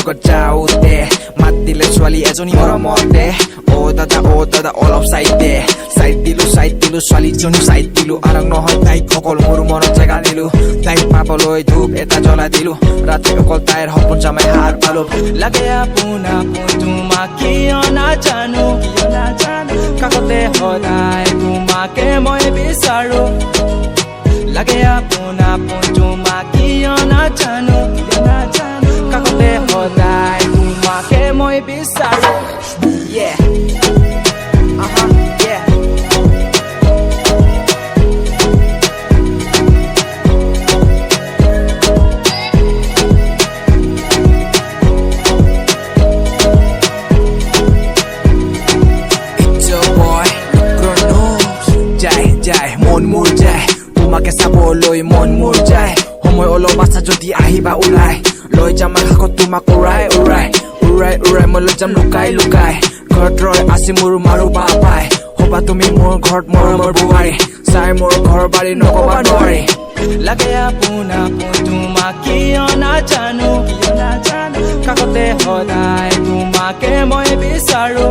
লগত যাওঁতে মাত দিলে ছোৱালী এজনী মৰমতে অ দাদা অলপ চাইড দিলো ছোৱালীজনী চাইড দিলো আৰু নহয় তাইক অকল মোৰ মনত জেগা দিলো তাইক পাবলৈ ধূপ এটা জ্বলাই দিলো ৰাতি অকল তাইৰ সপোন জামাই হাৰ পালো লাগে আপোন তোমাক কিয় নাজানো কাষতে সদায় তোমাকে মই বিচাৰো লাগে আপোন তোমাক কিয় নাজানো কাষতে সদায় তোমাকে মই বিচাৰো yeah yeah মন মোৰ যায় তোমাকে চাবলৈ মন মোৰ যায় সময় অলপ আছে যদি আহিবা ওলাই লৈ যাম আকাশত তোমাক উৰাই মই লৈ যাম লুকাই ঘৰত ৰৈ আছে মোৰ মাৰো বাপাই হবা তুমি মোৰ ঘৰত মৰমৰ বোৱাৰী চাই মোৰ ঘৰ বাৰী নকবা নোৱাৰি লাগে আপোন তোমাক কিয় নাজানো কাষতে সদায় তোমাকে মই বিচাৰো